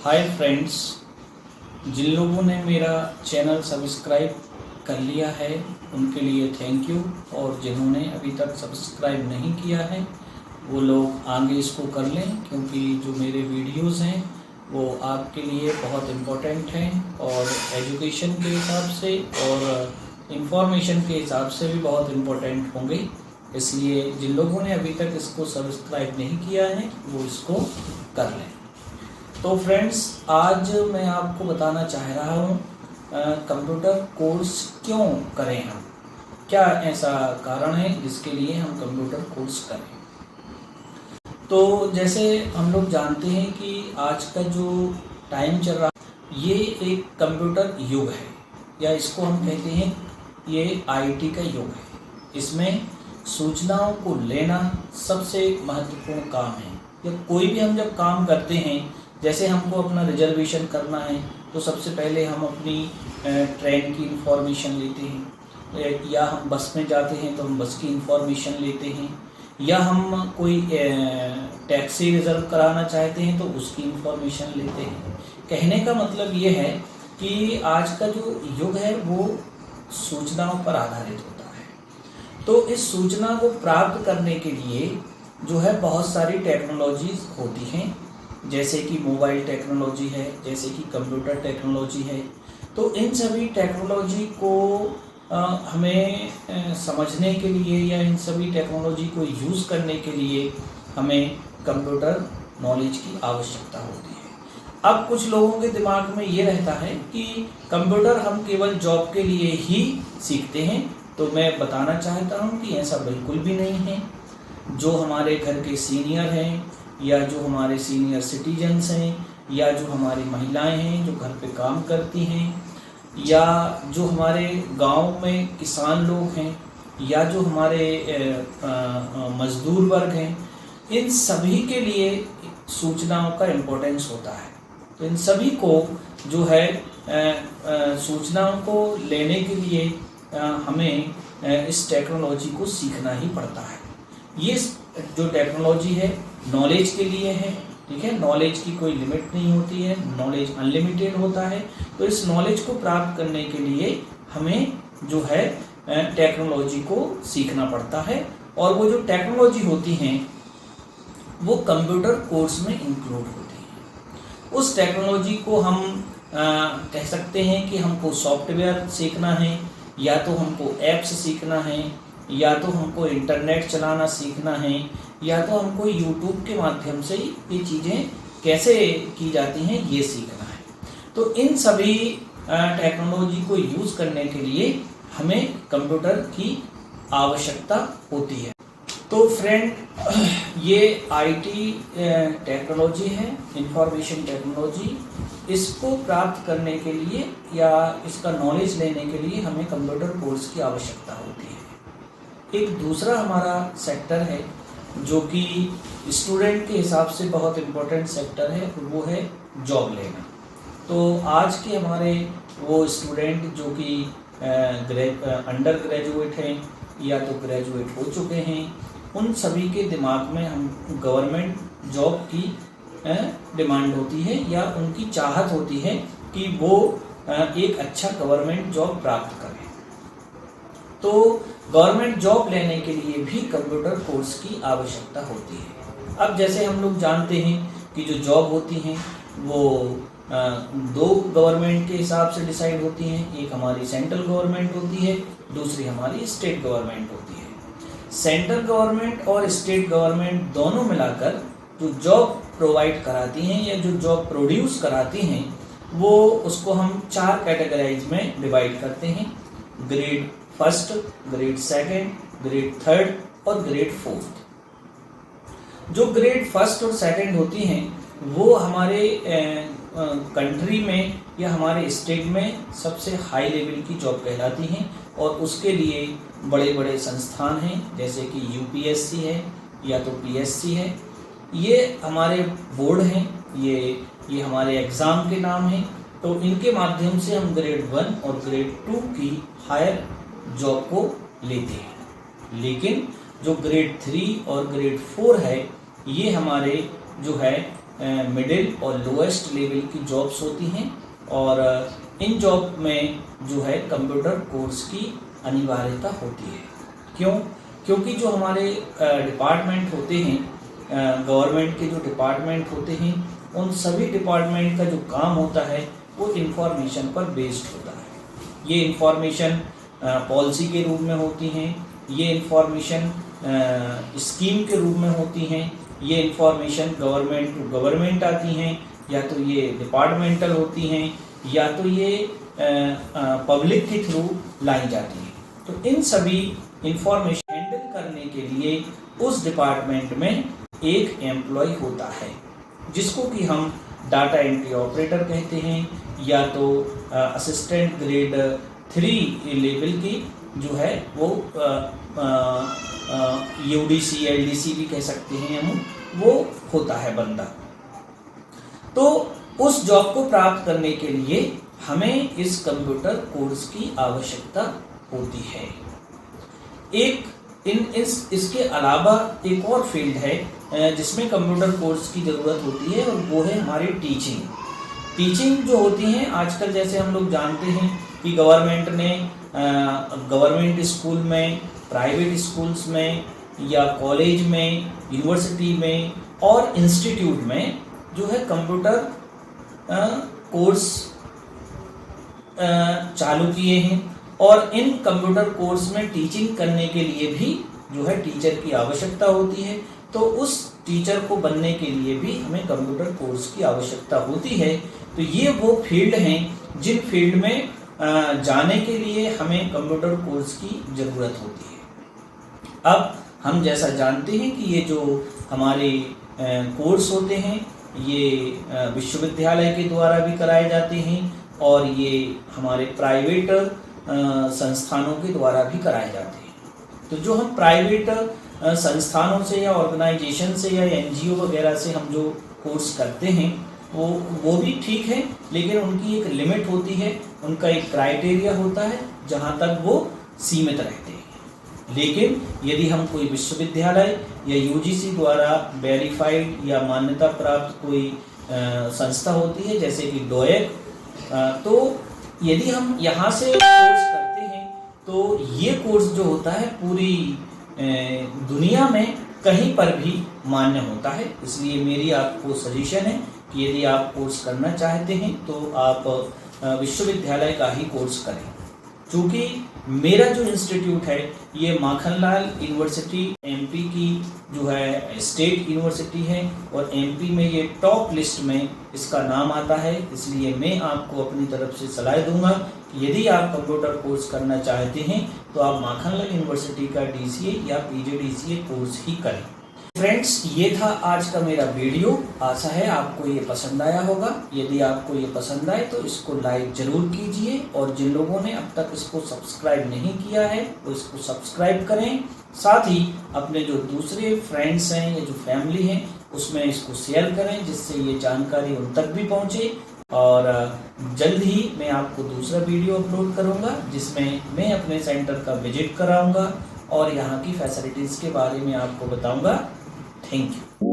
Hi friends, जिन लोगों ने मेरा चैनल सब्सक्राइब कर लिया है उनके लिए थैंक यू, और जिन्होंने अभी तक सब्सक्राइब नहीं किया है वो लोग आगे इसको कर लें, क्योंकि जो मेरे वीडियोस हैं वो आपके लिए बहुत इम्पोर्टेंट हैं और एजुकेशन के हिसाब से और इंफॉर्मेशन के हिसाब से भी बहुत इम्पोर्टेंट होंगे। इसलिए जिन लोगों ने अभी तक इसको सब्सक्राइब नहीं किया है वो इसको कर लें। तो फ्रेंड्स, आज मैं आपको बताना चाह रहा हूँ कंप्यूटर कोर्स क्यों करें हम, क्या ऐसा कारण है जिसके लिए हम कंप्यूटर कोर्स करें। तो जैसे हम लोग जानते हैं कि आज का जो टाइम चल रहा है ये एक कंप्यूटर युग है, या इसको हम कहते हैं ये आईटी का युग है। इसमें सूचनाओं को लेना सबसे महत्वपूर्ण काम है। या कोई भी हम जब काम करते हैं, जैसे हमको अपना रिजर्वेशन करना है तो सबसे पहले हम अपनी ट्रेन की इंफॉर्मेशन लेते हैं, या हम बस में जाते हैं तो हम बस की इंफॉर्मेशन लेते हैं, या हम कोई टैक्सी रिज़र्व कराना चाहते हैं तो उसकी इंफॉर्मेशन लेते हैं। कहने का मतलब ये है कि आज का जो युग है वो सूचनाओं पर आधारित होता है। तो इस सूचना को प्राप्त करने के लिए जो है बहुत सारी टेक्नोलॉजीज होती हैं, जैसे कि मोबाइल टेक्नोलॉजी है, जैसे कि कंप्यूटर टेक्नोलॉजी है। तो इन सभी टेक्नोलॉजी को हमें समझने के लिए या इन सभी टेक्नोलॉजी को यूज़ करने के लिए हमें कंप्यूटर नॉलेज की आवश्यकता होती है। अब कुछ लोगों के दिमाग में ये रहता है कि कंप्यूटर हम केवल जॉब के लिए ही सीखते हैं। तो मैं बताना चाहता हूँ कि ऐसा बिल्कुल भी नहीं है। जो हमारे घर के सीनियर हैं, या जो हमारे सीनियर सिटीजन्स हैं, या जो हमारी महिलाएं हैं जो घर पे काम करती हैं, या जो हमारे गांव में किसान लोग हैं, या जो हमारे मजदूर वर्ग हैं, इन सभी के लिए सूचनाओं का इम्पोर्टेंस होता है। तो इन सभी को जो है सूचनाओं को लेने के लिए हमें इस टेक्नोलॉजी को सीखना ही पड़ता है। ये जो टेक्नोलॉजी है नॉलेज के लिए है, ठीक है। नॉलेज की कोई लिमिट नहीं होती है, नॉलेज अनलिमिटेड होता है। तो इस नॉलेज को प्राप्त करने के लिए हमें जो है टेक्नोलॉजी को सीखना पड़ता है, और वो जो टेक्नोलॉजी होती हैं वो कंप्यूटर कोर्स में इंक्लूड होती है। उस टेक्नोलॉजी को हम कह सकते हैं कि हमको सॉफ्टवेयर सीखना है, या तो हमको ऐप्स सीखना है, या तो हमको इंटरनेट चलाना सीखना है, या तो हमको यूट्यूब के माध्यम से ये चीज़ें कैसे की जाती हैं ये सीखना है। तो इन सभी टेक्नोलॉजी को यूज़ करने के लिए हमें कंप्यूटर की आवश्यकता होती है। तो फ्रेंड, ये आईटी टेक्नोलॉजी है, इंफॉर्मेशन टेक्नोलॉजी। इसको प्राप्त करने के लिए या इसका नॉलेज लेने के लिए हमें कंप्यूटर कोर्स की आवश्यकता होती है। एक दूसरा हमारा सेक्टर है जो कि स्टूडेंट के हिसाब से बहुत इम्पोर्टेंट सेक्टर है, वो है जॉब लेना। तो आज के हमारे वो स्टूडेंट जो कि अंडर ग्रेजुएट हैं या तो ग्रेजुएट हो चुके हैं, उन सभी के दिमाग में हम गवर्नमेंट जॉब की डिमांड होती है, या उनकी चाहत होती है कि वो एक अच्छा गवर्नमेंट जॉब प्राप्त करें। तो गवर्नमेंट जॉब लेने के लिए भी कंप्यूटर कोर्स की आवश्यकता होती है। अब जैसे हम लोग जानते हैं कि जो जॉब होती हैं वो दो गवर्नमेंट के हिसाब से डिसाइड होती हैं। एक हमारी सेंट्रल गवर्नमेंट होती है, दूसरी हमारी स्टेट गवर्नमेंट होती है। सेंट्रल गवर्नमेंट और स्टेट गवर्नमेंट दोनों मिलाकर जो जॉब प्रोवाइड कराती हैं या जो जॉब प्रोड्यूस कराती हैं, वो उसको हम 4 कैटेगराइज में डिवाइड करते हैं: grade first, grade second, grade third और ग्रेड फोर्थ। जो ग्रेड फर्स्ट और सेकंड होती हैं वो हमारे कंट्री में या हमारे स्टेट में सबसे हाई लेवल की जॉब कहलाती हैं, और उसके लिए बड़े बड़े संस्थान हैं, जैसे कि यूपीएससी है या तो पीएससी है। ये हमारे बोर्ड हैं, ये हमारे एग्ज़ाम के नाम हैं। तो इनके माध्यम से हम ग्रेड 1 और ग्रेड 2 की हायर जॉब को लेते हैं। लेकिन जो ग्रेड 3 और ग्रेड 4 है, ये हमारे जो है मिडिल और लोएस्ट लेवल की जॉब्स होती हैं और इन जॉब में जो है कंप्यूटर कोर्स की अनिवार्यता होती है। क्यों? क्योंकि जो हमारे डिपार्टमेंट होते हैं, गवर्नमेंट के जो डिपार्टमेंट होते हैं, उन सभी डिपार्टमेंट का जो काम होता है वो इंफॉर्मेशन पर बेस्ड होता है। ये इंफॉर्मेशन पॉलिसी के रूप में होती हैं, ये इंफॉर्मेशन स्कीम के रूप में होती हैं, ये इंफॉर्मेशन गवर्नमेंट टू गवर्नमेंट आती हैं, या तो ये डिपार्टमेंटल होती हैं, या तो ये पब्लिक के थ्रू लाई जाती है। तो इन सभी इंफॉर्मेशन हैंडल करने के लिए उस डिपार्टमेंट में एक एम्प्लॉय होता है, जिसको कि हम डाटा एंट्री ऑपरेटर कहते हैं, या तो असिस्टेंट ग्रेड 3 लेवल की जो है वो यूडीसी एलडीसी भी कह सकते हैं हम, वो होता है बंदा। तो उस जॉब को प्राप्त करने के लिए हमें इस कंप्यूटर कोर्स की आवश्यकता होती है। इसके अलावा एक और फील्ड है जिसमें कंप्यूटर कोर्स की ज़रूरत होती है, और वो है हमारी टीचिंग जो होती है। आजकल जैसे हम लोग जानते हैं कि गवर्नमेंट ने गवर्नमेंट स्कूल में, प्राइवेट स्कूल्स में, या कॉलेज में, यूनिवर्सिटी में और इंस्टीट्यूट में जो है कंप्यूटर कोर्स चालू किए हैं, और इन कंप्यूटर कोर्स में टीचिंग करने के लिए भी जो है टीचर की आवश्यकता होती है। तो उस टीचर को बनने के लिए भी हमें कंप्यूटर कोर्स की आवश्यकता होती है। तो ये वो फील्ड हैं जिन फील्ड में जाने के लिए हमें कंप्यूटर कोर्स की ज़रूरत होती है। अब हम जैसा जानते हैं कि ये जो हमारे कोर्स होते हैं ये विश्वविद्यालय के द्वारा भी कराए जाते हैं, और ये हमारे प्राइवेट संस्थानों के द्वारा भी कराए जाते हैं। तो जो हम प्राइवेट संस्थानों से या ऑर्गेनाइजेशन से या एनजीओ वगैरह से हम जो कोर्स करते हैं वो भी ठीक है, लेकिन उनकी एक लिमिट होती है, उनका एक क्राइटेरिया होता है जहाँ तक वो सीमित रहते हैं। लेकिन यदि हम कोई विश्वविद्यालय या यूजीसी द्वारा वेरीफाइड या मान्यता प्राप्त कोई संस्था होती है जैसे कि डोएक, तो यदि हम यहाँ से कोर्स करते हैं तो ये कोर्स जो होता है पूरी दुनिया में कहीं पर भी मान्य होता है। इसलिए मेरी आपको सजेशन है कि यदि आप कोर्स करना चाहते हैं तो आप विश्वविद्यालय का ही कोर्स करें। चूँकि मेरा जो इंस्टीट्यूट है ये माखनलाल यूनिवर्सिटी एमपी की जो है स्टेट यूनिवर्सिटी है, और एमपी में ये टॉप लिस्ट में इसका नाम आता है। इसलिए मैं आपको अपनी तरफ से सलाह दूंगा कि यदि आप कंप्यूटर कोर्स करना चाहते हैं तो आप माखनलाल यूनिवर्सिटी का डीसीए या पीजीडीसीए कोर्स ही करें। फ्रेंड्स, ये था आज का मेरा वीडियो। आशा है आपको ये पसंद आया होगा। यदि आपको ये पसंद आए तो इसको लाइक ज़रूर कीजिए, और जिन लोगों ने अब तक इसको सब्सक्राइब नहीं किया है वो इसको सब्सक्राइब करें। साथ ही अपने जो दूसरे फ्रेंड्स हैं या जो फैमिली हैं उसमें इसको शेयर करें, जिससे ये जानकारी उन तक भी पहुँचे। और जल्द ही मैं आपको दूसरा वीडियो अपलोड करूँगा जिसमें मैं अपने सेंटर का विजिट कराऊँगा और यहाँ की फैसिलिटीज़ के बारे में आपको बताऊँगा। Thank you.